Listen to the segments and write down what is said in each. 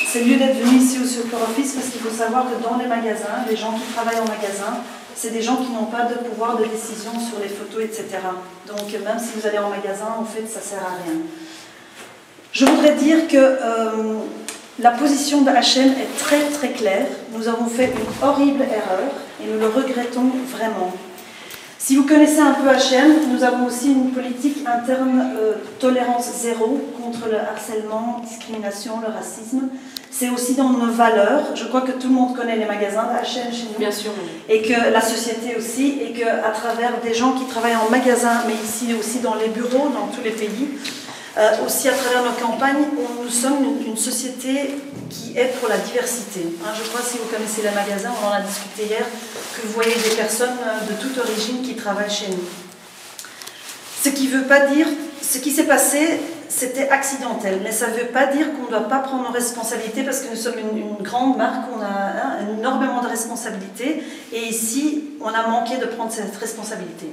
C'est mieux d'être venu ici au Secours Office parce qu'il faut savoir que dans les magasins, les gens qui travaillent en magasin, c'est des gens qui n'ont pas de pouvoir de décision sur les photos, etc. Donc même si vous allez en magasin, en fait, ça ne sert à rien. Je voudrais dire que la position de H&M est très très claire. Nous avons fait une horrible erreur et nous le regrettons vraiment. Si vous connaissez un peu H&M, nous avons aussi une politique interne tolérance zéro contre le harcèlement, discrimination, le racisme. C'est aussi dans nos valeurs. Je crois que tout le monde connaît les magasins de H&M chez nous. Bien sûr. Et que la société aussi, et qu'à travers des gens qui travaillent en magasin, mais ici aussi dans les bureaux, dans tous les pays, aussi à travers nos campagnes, nous sommes une société qui est pour la diversité. Je crois, si vous connaissez les magasins, on en a discuté hier, que vous voyez des personnes de toute origine qui travaillent chez nous. Ce qui ne veut pas dire, ce qui s'est passé, c'était accidentel, mais ça ne veut pas dire qu'on ne doit pas prendre nos responsabilités parce que nous sommes une grande marque, on a énormément de responsabilités et ici, on a manqué de prendre cette responsabilité.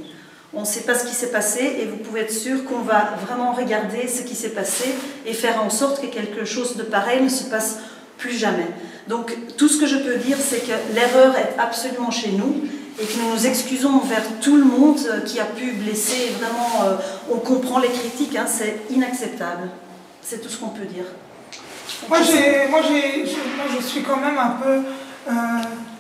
On ne sait pas ce qui s'est passé et vous pouvez être sûr qu'on va vraiment regarder ce qui s'est passé et faire en sorte que quelque chose de pareil ne se passe plus jamais. Donc tout ce que je peux dire, c'est que l'erreur est absolument chez nous et que nous nous excusons envers tout le monde qui a pu blesser. Vraiment, on comprend les critiques, c'est inacceptable. C'est tout ce qu'on peut dire. Moi, je suis quand même un peu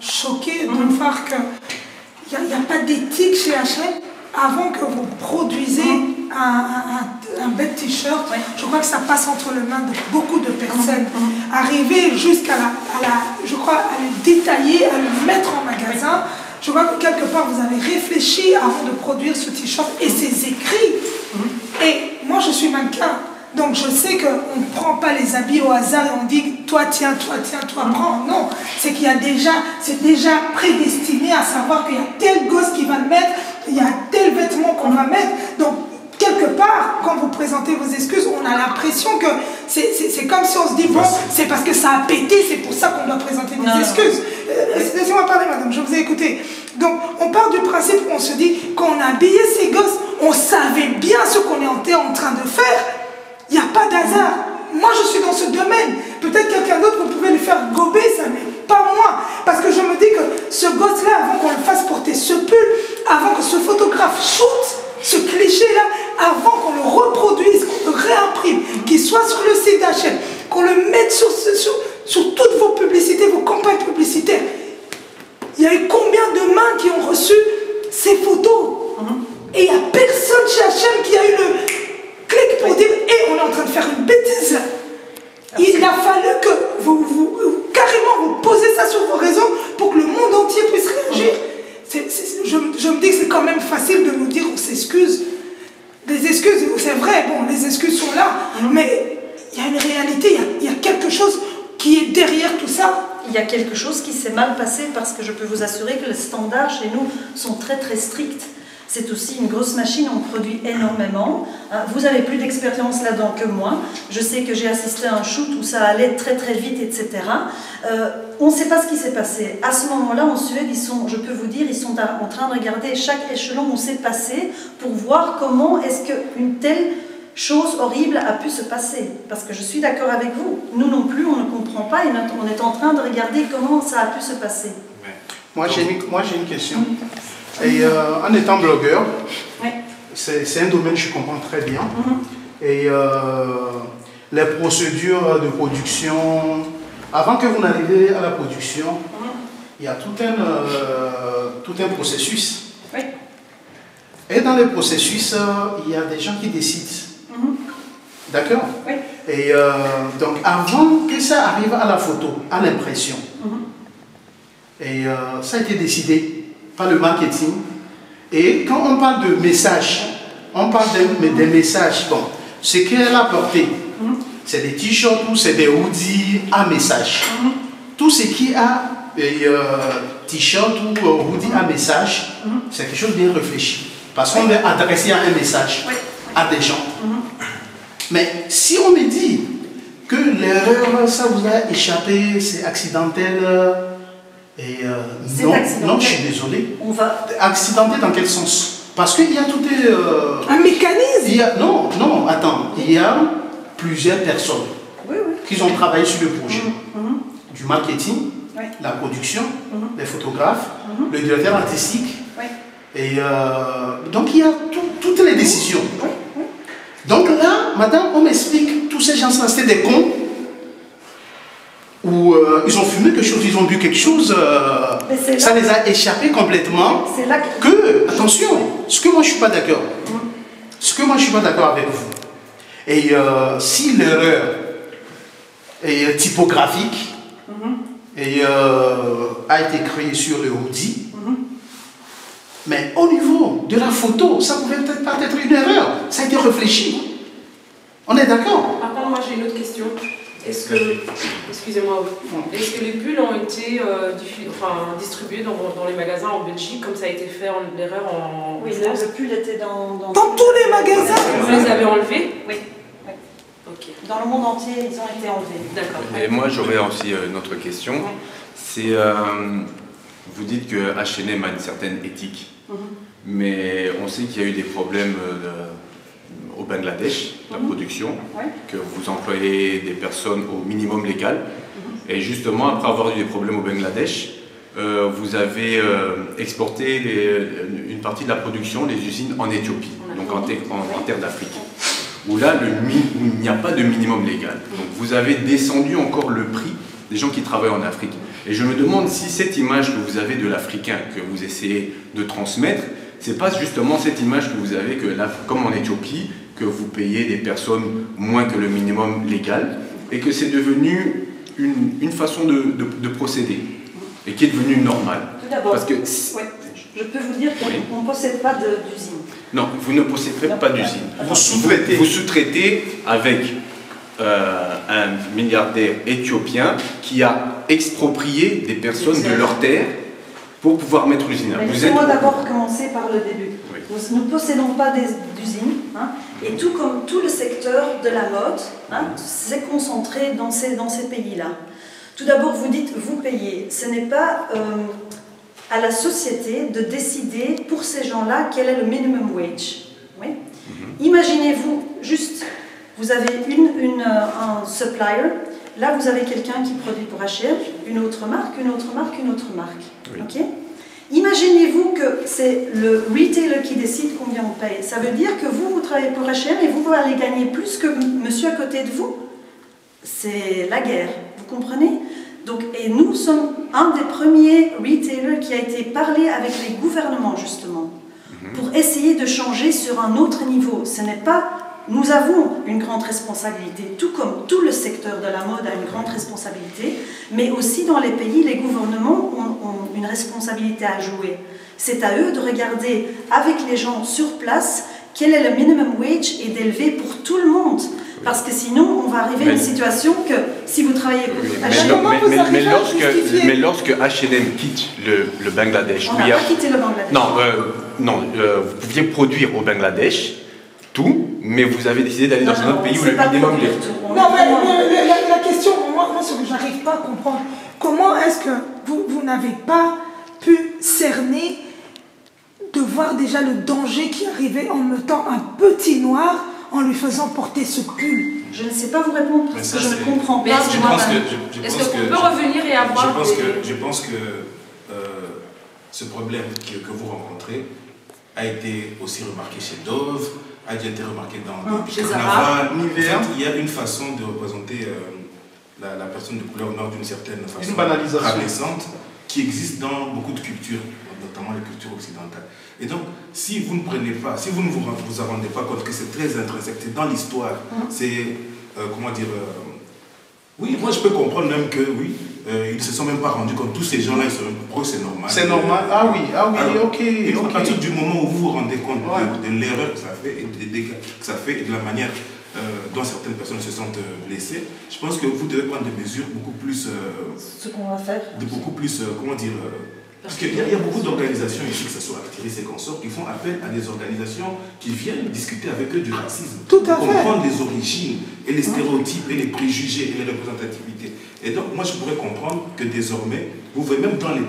choquée de voir qu'il n'y a pas d'éthique chez H&M. Avant que vous produisez un bel t-shirt, je crois que ça passe entre les mains de beaucoup de personnes. Arriver jusqu'à je crois, à le détailler, à le mettre en magasin, je crois que quelque part vous avez réfléchi avant de produire ce t-shirt et ses écrits. Et moi je suis mannequin, donc je sais qu'on ne prend pas les habits au hasard et on dit toi tiens, toi prends. Non, c'est qu'il y a c'est déjà prédestiné à savoir qu'il y a tel gosse qui va le mettre, il y a tel vêtement qu'on va mettre. Donc, quelque part, quand vous présentez vos excuses, on a l'impression que c'est comme si on se dit, bon, c'est parce que ça a pété, c'est pour ça qu'on doit présenter des excuses. Laissez-moi parler, madame, je vous ai écouté. Donc, on part du principe où on se dit, quand on a habillé ces gosses, on savait bien ce qu'on était en train de faire. Il n'y a pas d'hasard. Moi, je suis dans ce domaine. Peut-être quelqu'un d'autre, vous pouvez lui faire gober ça, mais pas moi. Parce que je me dis que ce gosse-là, avant qu'on le fasse porter ce pull, avant que ce photographe shoot ce cliché-là, avant qu'on le reproduise, qu'on le réimprime, qu'il soit sur le site d'H&M, qu'on le mette sur toutes vos publicités, vos campagnes publicitaires. Il y a eu combien de mains qui ont reçu ces photos? Et il n'y a personne chez H&M qui a eu le clic pour dire « Hé, on est en train de faire une bêtise ». Il a fallu que carrément vous posez ça sur vos réseaux pour que le monde entier puisse réagir. Je me dis que c'est quand même facile de nous dire on s'excuse. Des excuses, c'est vrai, bon, les excuses sont là, mais il y a une réalité, il y a quelque chose qui est derrière tout ça. Il y a quelque chose qui s'est mal passé parce que je peux vous assurer que les standards chez nous sont très très stricts. C'est aussi une grosse machine, on produit énormément. Vous avez plus d'expérience là-dedans que moi. Je sais que j'ai assisté à un shoot où ça allait très très vite, etc. On ne sait pas ce qui s'est passé. À ce moment-là, en Suède, je peux vous dire, ils sont en train de regarder chaque échelon où c'est passé pour voir comment est-ce qu'une telle chose horrible a pu se passer. Parce que je suis d'accord avec vous. Nous non plus, on ne comprend pas et on est en train de regarder comment ça a pu se passer. Moi, j'ai une question. Et en étant blogueur, c'est un domaine que je comprends très bien. Et les procédures de production, avant que vous n'arriviez à la production, il y a tout un processus. Et dans le processus, il y a des gens qui décident. D'accord? Et donc, avant que ça arrive à la photo, à l'impression, et ça a été décidé par le marketing. Et quand on parle de messages, on parle des messages. Bon, ce qu'elle a porté, c'est des t-shirts ou c'est des hoodies à message. Tout ce qui a t-shirt ou hoodie à message, c'est quelque chose de bien réfléchi. Parce qu'on est adressé à un message, à des gens. Mais si on me dit que l'erreur, ça vous a échappé, c'est accidentel, et non, je suis désolé. Accidenté dans quel sens? Parce qu'il y a tout un mécanisme. Non, attends. Il y a plusieurs personnes. qu'ils ont travaillé sur le projet. Du marketing, la production, les photographes, le directeur artistique. Et donc il y a toutes les décisions. Donc là, madame, on m'explique, tous ces gens-là, c'était des cons, où ils ont fumé quelque chose, ils ont bu quelque chose, ça les a échappés complètement. Attention, ce que moi je ne suis pas d'accord, avec vous, et si l'erreur est typographique, et a été créée sur le hoodie, mais au niveau de la photo, ça pouvait peut-être pas être une erreur. Ça a été réfléchi. On est d'accord? Par contre, moi j'ai une autre question. Est-ce que, excusez-moi, est-ce que les pulls ont été distribués dans les magasins en Belgique, comme ça a été fait l'erreur en Oui, France? le pull était dans tous les magasins. Vous les avez enlevés? Oui. Okay. Dans le monde entier, ils ont été enlevés. D'accord. Et moi, j'aurais aussi une autre question. C'est, vous dites que H&M a une certaine éthique, mais on sait qu'il y a eu des problèmes au Bangladesh, la production, que vous employez des personnes au minimum légal. Et justement, après avoir eu des problèmes au Bangladesh, vous avez exporté une partie de la production, les usines, en Éthiopie, donc en terre d'Afrique, où là, il n'y a pas de minimum légal. Donc vous avez descendu encore le prix des gens qui travaillent en Afrique. Et je me demande si cette image que vous avez de l'Africain, que vous essayez de transmettre, c'est pas justement cette image que vous avez, que là, comme en Éthiopie, que vous payez des personnes moins que le minimum légal, et que c'est devenu une façon de procéder, et qui est devenue normale. Tout d'abord, je peux vous dire qu'on ne possède pas d'usine. Non, vous ne possédez pas d'usine. Vous sous-traitez avec un milliardaire éthiopien qui a exproprié des personnes de leur terre pour pouvoir mettre l'usine. Laissez-moi d'abord commencer par le début. Nous ne possédons pas d'usine, et tout comme tout le secteur de la mode, s'est concentré dans ces pays-là. Tout d'abord, vous dites, vous payez. Ce n'est pas à la société de décider pour ces gens-là quel est le minimum wage. Oui. Imaginez-vous, juste, vous avez un supplier, là vous avez quelqu'un qui produit pour H&M, une autre marque, une autre marque, une autre marque. Oui. Okay. Imaginez-vous que c'est le retailer qui décide combien on paye. Ça veut dire que vous travaillez pour H&M et vous allez gagner plus que monsieur à côté de vous. C'est la guerre, vous comprenez? Donc, et nous sommes un des premiers retailers qui a été parlé avec les gouvernements justement pour essayer de changer sur un autre niveau. Ce n'est pas... Nous avons une grande responsabilité, tout comme tout le secteur de la mode a une grande responsabilité, mais aussi dans les pays, les gouvernements ont une responsabilité à jouer. C'est à eux de regarder avec les gens sur place quel est le minimum wage et d'élever pour tout le monde. Parce que sinon, on va arriver à une situation que si vous travaillez pour H&M... Mais lorsque H&M quitte le Bangladesh... On n'a pas quitté le Bangladesh. Non, vous pouviez produire au Bangladesh tout, mais vous avez décidé d'aller dans un autre pays où le minimum est... Non, mais la question, moi ce que j'arrive pas à comprendre, comment est-ce que vous n'avez pas pu cerner de voir déjà le danger qui arrivait en mettant un petit noir en lui faisant porter ce pull? Je ne sais pas vous répondre parce que je ne comprends pas. Est-ce qu'on peut revenir et avoir... Je pense que ce problème que vous rencontrez a été aussi remarqué chez Dove, a déjà été remarqué dans le carnaval. Il y a une façon de représenter la personne de couleur noire d'une certaine façon rabaissante qui existe dans beaucoup de cultures, notamment les cultures occidentales. Et donc, si vous ne prenez pas, si vous ne vous rendez pas compte que c'est très intrinsèque, c'est dans l'histoire, c'est, comment dire, oui, moi je peux comprendre même que, oui, ils ne se sont même pas rendus compte, tous ces gens-là, ils se rendent compte que c'est normal. C'est normal, ah oui, alors, ok. À partir du moment où vous vous rendez compte de l'erreur que ça fait, et des dégâts que ça fait, et de la manière dont certaines personnes se sentent blessées, je pense que vous devez prendre des mesures beaucoup plus... ce qu'on va faire. Beaucoup plus, comment dire... parce qu'il y a beaucoup d'organisations ici, que ce soit Actiris et consorts, qui font appel à des organisations qui viennent discuter avec eux du racisme. Tout à fait. Comprendre les origines, et les stéréotypes, et les préjugés, et les représentativités. Et donc, moi, je pourrais comprendre que désormais, vous voyez même dans les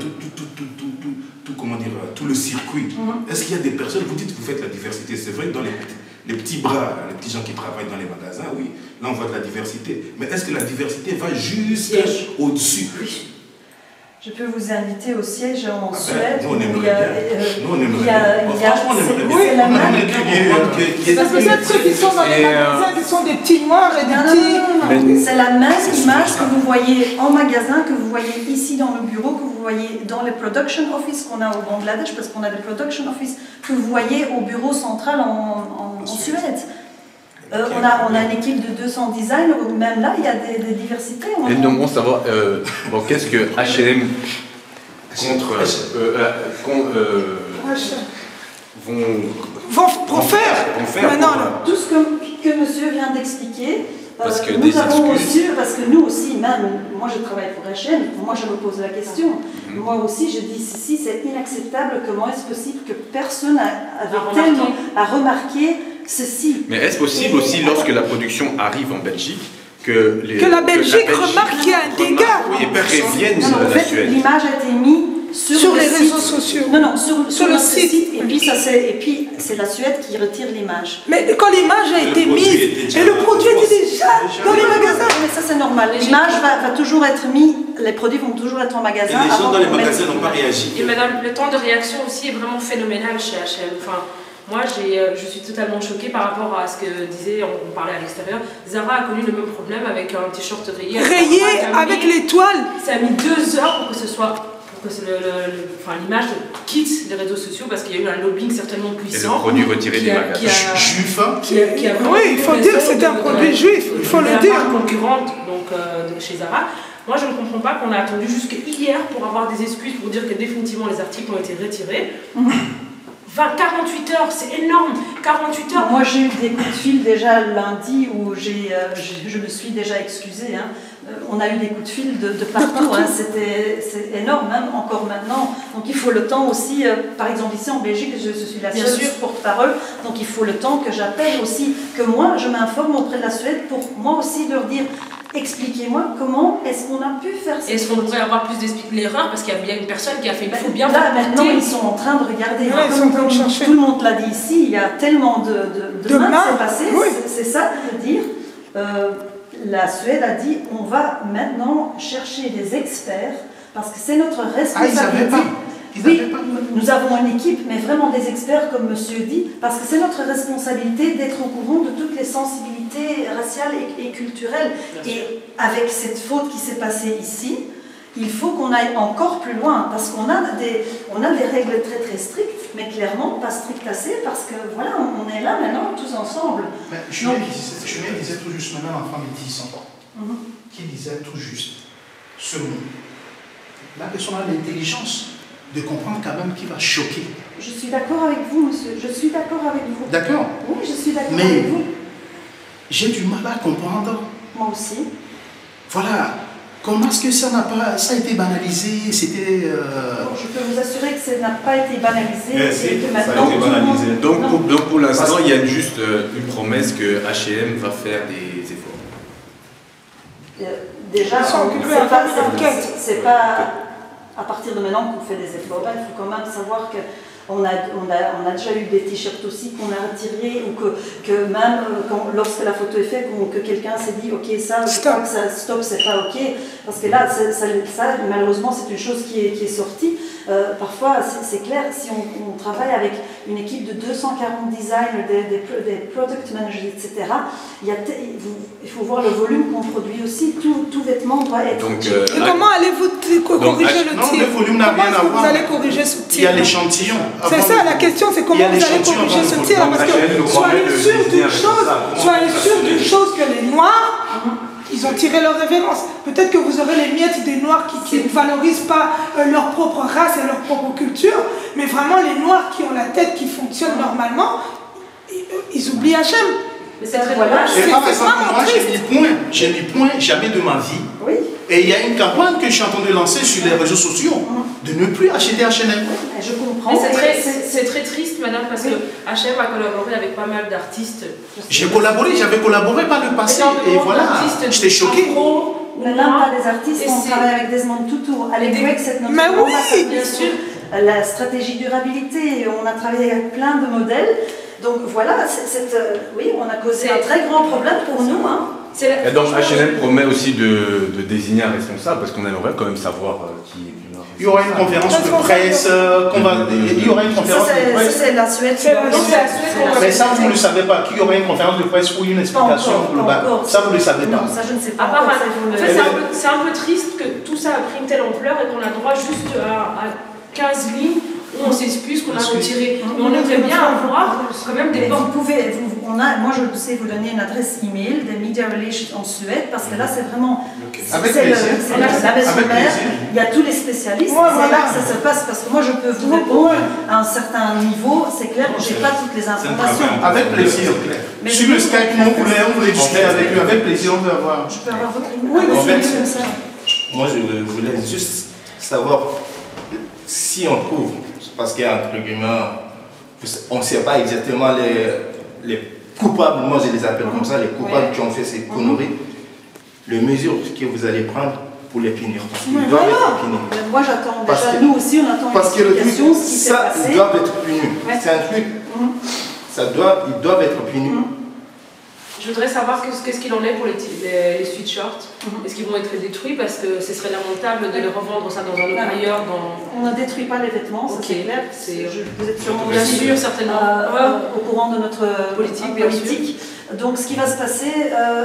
tout le circuit, est-ce qu'il y a des personnes, vous dites que vous faites la diversité, c'est vrai, dans les petits bras, les petits gens qui travaillent dans les magasins, oui, là on voit de la diversité. Mais est-ce que la diversité va jusqu'au-dessus? Je peux vous inviter au siège en Suède. Nous, on aimerait bien. Nous, on aimerait bien. Franchement, on aimerait bien. Parce que ceux qui sont dans les magasins, qui sont des petits noirs et des petits... C'est la même image que vous voyez en magasin, que vous voyez ici dans le bureau, que vous voyez dans les production office qu'on a au Bangladesh, parce qu'on a des production office, que vous voyez au bureau central en Suède. On a une équipe de 200 designers, même là, il y a des diversités. Et nous demandons savoir, bon, qu'est-ce que H&M vont faire maintenant. Tout ce que monsieur vient d'expliquer, parce que nous aussi, même, moi je travaille pour H&M, moi je me pose la question. Moi aussi, je dis, si c'est inacceptable, comment est-ce possible que personne a remarqué ceci? Mais est-ce possible aussi, lorsque la production arrive en Belgique, que la Belgique remarque qu'il y a un dégât? Oui, et préviennent en la fait, Suède. l'image a été mise sur les site. réseaux sociaux. Non, sur le site. Et Oui. puis c'est la Suède qui retire l'image. Mais quand l'image a été mise, et le produit était déjà dans les magasins. Mais ça c'est normal. L'image va toujours être mise, les produits vont toujours être en magasin. Et les gens dans les magasins n'ont pas réagi. Et madame, le temps de réaction aussi est vraiment phénoménal chez H&M. Enfin, moi, je suis totalement choquée par rapport à ce que disait, on parlait à l'extérieur. Zara a connu le même problème avec un t-shirt rayé. Rayé avec l'étoile. Ça a mis 2 heures pour que ce soit... l'image quitte les réseaux sociaux parce qu'il y a eu un lobbying certainement puissant. Et le produit retiré du magasin. Juif. Oui, il faut dire que c'est un produit juif, il faut le dire. Concurrente de chez Zara. Moi, je ne comprends pas qu'on a attendu jusqu'à hier pour avoir des excuses pour dire que définitivement les articles ont été retirés. 48 heures, c'est énorme. 48 heures. Moi, j'ai eu des coups de fil déjà lundi où je me suis déjà excusée. Hein. On a eu des coups de fil de partout. Hein. C'est énorme, même encore maintenant. Donc, il faut le temps aussi. Par exemple, ici en Belgique, je suis la seule porte-parole. Donc, il faut le temps que j'appelle aussi, que moi, je m'informe auprès de la Suède pour moi aussi leur dire. Expliquez-moi comment est-ce qu'on a pu faire ça. Est-ce qu'on pourrait avoir plus d'erreurs parce qu'il y a bien une personne qui a fait. Il faut bien là maintenant ils sont en train de regarder. Comme tout le monde l'a dit ici, il y a tellement de mains qui sont passées. Oui. C'est ça de dire. La Suède a dit on va maintenant chercher des experts parce que c'est notre responsabilité. Oui, nous avons une équipe, mais vraiment des experts, comme monsieur dit, parce que c'est notre responsabilité d'être au courant de toutes les sensibilités raciales et culturelles. Et avec cette faute qui s'est passée ici, il faut qu'on aille encore plus loin, parce qu'on a des règles très très strictes, mais clairement pas strictes assez, parce que voilà, on est là maintenant tous ensemble. Julien disait tout juste maintenant en femme de 10 ans, qui disait tout juste ce mot. La personne a l'intelligence de comprendre quand même qui va choquer. Je suis d'accord avec vous, monsieur. Je suis d'accord avec vous. D'accord. Oui, je suis d'accord avec vous. J'ai du mal à comprendre. Moi aussi. Voilà. Comment est-ce que ça a été banalisé? C'était... Je peux vous assurer que ça n'a pas été banalisé. Et que maintenant, ça a été banalisé. Donc pour l'instant, il y a juste une promesse que H&M va faire des efforts. Déjà, c'est pas à partir de maintenant qu'on fait des efforts. Il faut quand même savoir qu'on a déjà eu des t-shirts aussi qu'on a retirés, ou que même lorsque la photo est faite, que quelqu'un s'est dit ok, ça, stop, c'est pas ok. Parce que là, ça malheureusement, c'est une chose qui est sortie. Parfois, c'est clair, si on travaille avec une équipe de 240 designers, des product managers, etc., il faut voir le volume qu'on produit aussi. Tout vêtement doit être... Et comment allez-vous corriger le tir? Non, le volume n'a rien à voir. Vous allez corriger ce tir? Il y a l'échantillon. C'est ça la question, c'est comment vous allez corriger ce tir? Parce que soyez sûr d'une chose, que les Noirs... Ils ont tiré leur révérence. Peut-être que vous aurez les miettes des Noirs qui ne valorisent pas leur propre race et leur propre culture, mais vraiment les Noirs qui ont la tête qui fonctionne normalement, ils oublient H&M. Mais c'est très dommage. Et par exemple, moi j'ai mis point jamais de ma vie. Oui. Et il y a une campagne que je suis en train de lancer sur les réseaux sociaux de ne plus acheter H&M. Je comprends. Mais c'est très triste, madame, parce que H&M a collaboré avec pas mal d'artistes. J'avais collaboré par le passé, et voilà, j'étais choqué. Maintenant, pas des artistes, on travaille avec Desmond Tutu. À l'époque, c'est notre oui, bien sûr. La stratégie durabilité, on a travaillé avec plein de modèles. Donc voilà, oui, on a causé un très grand problème pour nous. Hein. Et donc H&M promet aussi de désigner un responsable, parce qu'on aimerait quand même savoir qui est. Il y aura une conférence de presse, il y aura une conférence de presse. C'est la Suède. Mais ça, vous ne le savez pas, qu'il y aura une conférence de presse ou une explication globale. Ça, vous ne le savez pas. Non, ça, je ne sais pas. En fait, c'est un peu triste que tout ça a pris une telle ampleur et qu'on a droit juste à 15 lignes où on s'excuse qu'on a retiré. Mais on aimerait bien avoir quand même des portes. Moi, je sais vous donner une adresse email des Media Relations en Suède, parce que là, c'est vraiment. Avec c'est plaisir. la maison mère, il y a tous les spécialistes, c'est là que ça se passe, parce que moi, je peux vous répondre à un certain niveau, c'est clair, je n'ai pas toutes les informations. Avec plaisir. Sur le Skype, on voulait discuter avec lui, avec plaisir, on veut avoir. Je peux avoir votre email comme ça. Moi, je voulais juste savoir si on trouve, parce qu'il y a entre guillemets, on ne sait pas exactement les coupables, moi je les appelle comme ça, les coupables qui ont fait ces conneries, les mesures que vous allez prendre pour les punir. Parce qu'ils doivent être punis. Moi j'attends déjà, nous aussi on attend parce une explication, ce qui s'est passé. Ils doivent être punis. C'est un truc, ils doivent être punis. Je voudrais savoir qu'est-ce qu'il en est pour les sweatshirts. Est-ce qu'ils vont être détruits parce que ce serait lamentable de les revendre ça dans un autre ailleurs On ne détruit pas les vêtements, ça c'est clair. Vous êtes sûrement bien sûr, certainement au courant de notre politique. Donc ce qui va se passer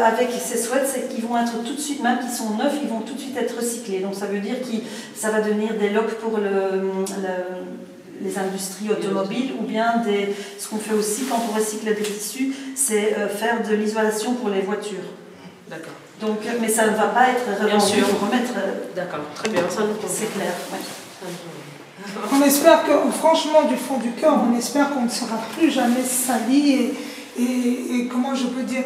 avec ces sweats, c'est qu'ils vont être tout de suite, même qu'ils sont neufs, ils vont tout de suite être recyclés. Donc ça veut dire que ça va devenir des locs pour les industries automobiles, ou bien ce qu'on fait aussi quand on recycle des tissus, c'est faire de l'isolation pour les voitures. D'accord. Donc, mais ça ne va pas être revendu pour remettre. D'accord, très bien, ça nous convient. C'est clair. On espère que, franchement, du fond du cœur, on espère qu'on ne sera plus jamais sali et comment je peux dire,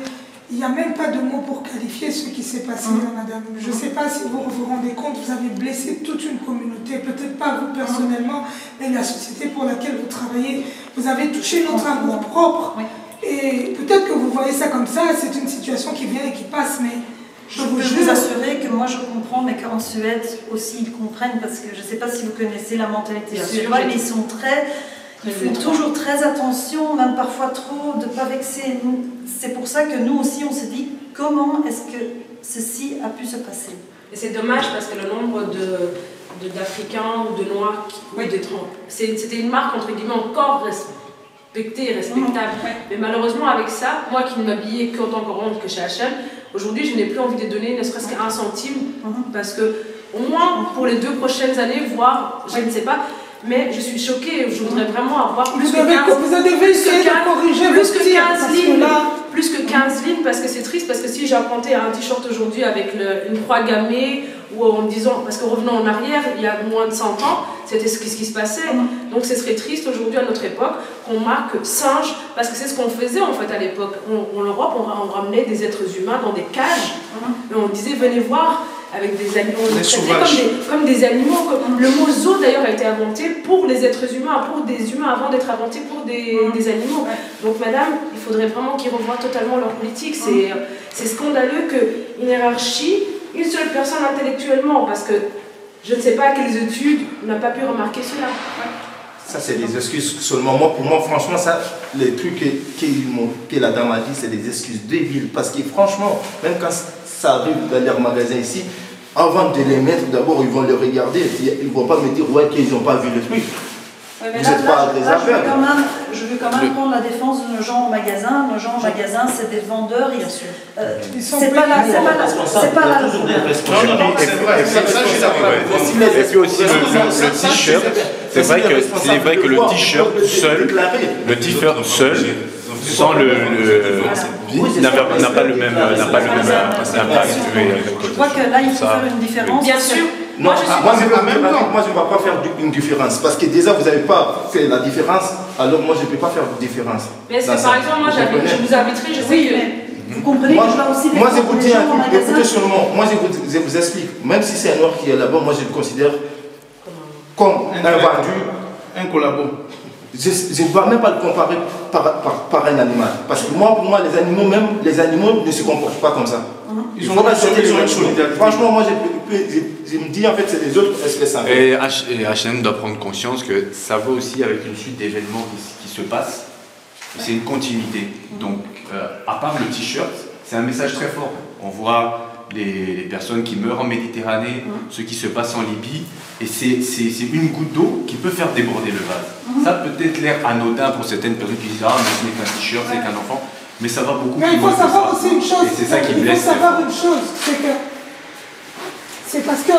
il n'y a même pas de mots pour qualifier ce qui s'est passé là, madame. Je ne sais pas si vous vous rendez compte, vous avez blessé toute une communauté, peut-être pas vous personnellement, mais la société pour laquelle vous travaillez. Vous avez touché notre amour propre. Et peut-être que vous voyez ça comme ça, c'est une situation qui vient et qui passe, mais je peux vous assurer que moi je comprends, mais qu'en Suède aussi ils comprennent, parce que je ne sais pas si vous connaissez la mentalité suédoise, mais ils sont ils font toujours très attention, même parfois trop, de ne pas vexer. C'est pour ça que nous aussi on s'est dit, comment est-ce que ceci a pu se passer? Et c'est dommage parce que le nombre d'Africains ou de Noirs c'était une marque entre guillemets encore respectée et respectable. Mais malheureusement avec ça, moi qui ne m'habillais qu'en tant que ronde que chez H&M, aujourd'hui je n'ai plus envie de donner ne serait-ce qu'un centime, parce que au moins pour les 2 prochaines années, voire je ne sais pas. Mais je suis choquée, je voudrais vraiment avoir plus que 15 lignes, parce que c'est triste, parce que si j'apprendais un t-shirt aujourd'hui avec une croix gammée, ou en disant, parce que revenant en arrière, il y a moins de 100 ans, c'était ce qui se passait. Donc ce serait triste aujourd'hui à notre époque qu'on marque singe, parce que c'est ce qu'on faisait en fait à l'époque. En Europe, on ramenait des êtres humains dans des cages, et on disait venez voir. Avec des animaux, comme des animaux. Le mot zoo d'ailleurs a été inventé pour les êtres humains, pour des humains avant d'être inventé pour des animaux. Donc madame, il faudrait vraiment qu'ils revoient totalement leur politique. C'est scandaleux qu'une hiérarchie, une seule personne intellectuellement, parce que je ne sais pas quelles études n'a pas pu remarquer cela. Ça c'est des excuses seulement. Pour moi franchement, ça, les trucs que la dame a dit, c'est des excuses débiles. Parce que franchement, même quand ça arrive dans leur magasin ici, avant de les mettre, d'abord ils vont les regarder, ils ne vont pas me dire ouais qu'ils n'ont pas vu le truc. Vous n'êtes pas des affaires. Je veux quand même prendre la défense de nos gens au magasin. Nos gens au magasin, c'est des vendeurs. Bien sûr. C'est pas là. C'est pas là. C'est vrai. Et puis aussi le t-shirt. C'est vrai que le t-shirt seul, sans n'a pas le même impact. Je crois que là, il faut faire une différence. Bien sûr. Non, moi je ne vais pas faire une différence. Parce que déjà, vous n'avez pas fait la différence, alors moi je ne peux pas faire de différence. Mais est-ce que par exemple, moi je vous inviterai, je sais que... Vous comprenez que je vais aussi moi, je vous dis un truc, écoutez seulement, moi je vous explique. Même si c'est un noir qui est là-bas, moi je le considère comme un vendu, un collabo. Je ne dois même pas le comparer par un animal. Parce que moi, pour moi, les animaux ne se comportent pas comme ça. Ils ont une solidarité. Franchement, moi, je me dis, en fait, c'est les autres espèces. Et H&M doit prendre conscience que ça va aussi avec une suite d'événements qui se passent. c'est une continuité. Donc, à part le t-shirt, c'est un message très fort. On voit les personnes qui meurent en Méditerranée, ce qui se passe en Libye, et c'est une goutte d'eau qui peut faire déborder le vase. Ça peut être l'air anodin pour certaines personnes qui disent « Ah, mais ce n'est qu'un t-shirt, c'est qu'un enfant », mais ça va beaucoup plus loin. Mais il faut savoir aussi une chose, c'est ça qui blesse. Il faut savoir une chose, c'est parce que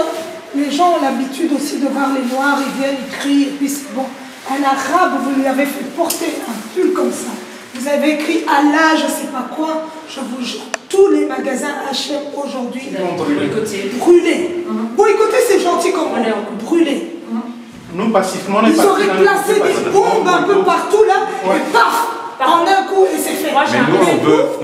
les gens ont l'habitude aussi de voir les noirs, ils viennent, ils crient, et puis bon, un arabe, vous lui avez fait porter un pull comme ça. Vous avez écrit Allah, je ne sais pas quoi, je vous jure, tous les magasins H&M aujourd'hui brûlés. Boycotter, c'est gentil comme on est brûlés. Nous, pacifiquement, ils auraient placé des bombes un peu partout là, et paf, en un coup, et c'est fait. Mais nous,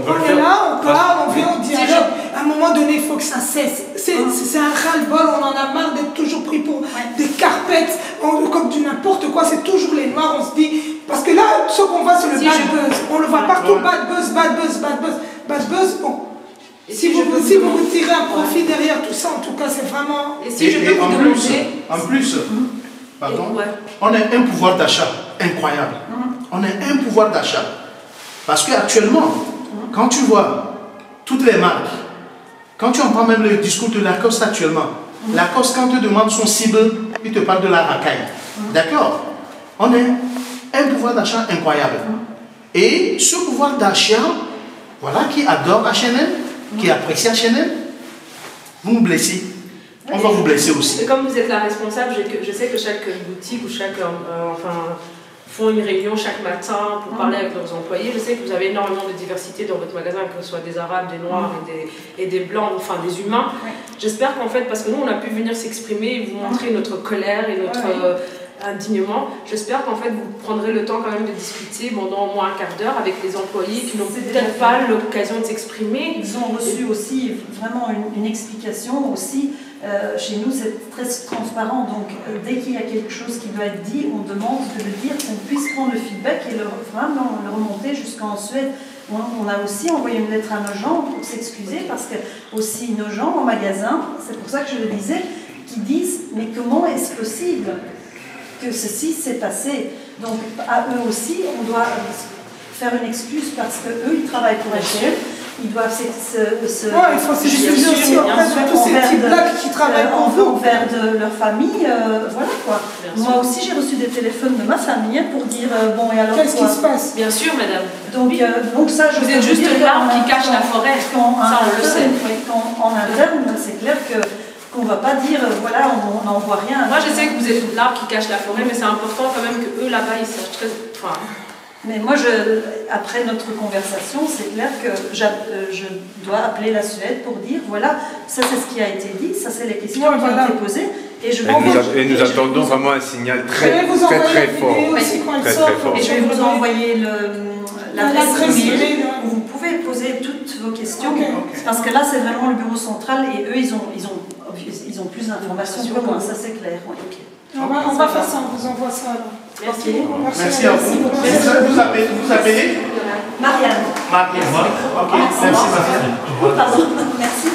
on est là, on parle, on vient, on dialogue. À un moment donné, il faut que ça cesse. C'est un ras-le-bol, on en a marre d'être toujours pris pour des carpettes, comme du n'importe quoi. C'est toujours les noirs, on se dit. Parce que là, ce qu'on voit, c'est le bad buzz. On le voit partout, bad buzz, bad buzz, bad buzz. Bad buzz, bon. Si vous retirez un profit derrière tout ça, en tout cas, c'est vraiment. Et si je peux vous demander. En plus, pardon, on a un pouvoir d'achat incroyable. On a un pouvoir d'achat. Parce qu'actuellement, quand tu vois toutes les marques, quand tu entends même le discours de Lacoste actuellement, Lacoste, quand tu demandes son cible, il te parle de la racaille. D'accord? On a un pouvoir d'achat incroyable. Et ce pouvoir d'achat, voilà, qui adore H&M, qui apprécie H&M, vous me blessez. On va vous blesser aussi. Et comme vous êtes la responsable, je sais que chaque boutique ou chaque font une réunion chaque matin pour parler avec leurs employés. Je sais que vous avez énormément de diversité dans votre magasin, que ce soit des Arabes, des Noirs et des Blancs, enfin des humains. J'espère qu'en fait, parce que nous on a pu venir s'exprimer et vous montrer notre colère et notre indignement, j'espère qu'en fait vous prendrez le temps quand même de discuter pendant au moins un quart d'heure avec les employés qui n'ont peut-être pas l'occasion de s'exprimer. Ils ont reçu aussi vraiment une explication aussi. Chez nous, c'est très transparent, donc dès qu'il y a quelque chose qui doit être dit, on demande de le dire, qu'on puisse prendre le feedback et le remonter jusqu'en Suède. On a aussi envoyé une lettre à nos gens pour s'excuser, parce que aussi nos gens en magasin, c'est pour ça que je le disais, qui disent « mais comment est-ce possible que ceci s'est passé ?» Donc à eux aussi, on doit faire une excuse, parce qu'eux, ils travaillent pour H&M. Ils doivent il faut s'excuser aussi auprès de tous ces types-là qui travaillent pour vous. Envers de leur famille, voilà quoi. Moi aussi, j'ai reçu des téléphones de ma famille pour dire bon, et alors qu'est-ce qui se passe? Bien sûr, madame. Donc ça, je vous êtes juste l'arbre qui cache la forêt. Ça, on le sait. En interne, c'est clair qu'on ne va pas dire voilà, on n'en voit rien. Moi, je sais que vous êtes l'arbre qui cache la forêt, mais c'est important quand même que eux là-bas, ils sachent très. Mais moi, après notre conversation, c'est clair que je dois appeler la Suède pour dire, voilà, ça c'est ce qui a été dit, ça c'est les questions qui ont été posées. Et nous attendons vraiment un signal très fort. Et je vais vous envoyer l'adresse email où vous pouvez poser toutes vos questions. Parce que là, c'est vraiment le bureau central et eux, ils ont plus d'informations que moi, ça c'est clair. On va faire ça, on vous envoie ça alors. Merci. Merci à vous. Vous appelez Marianne. Marianne. Ok, merci Marianne. Pardon, merci.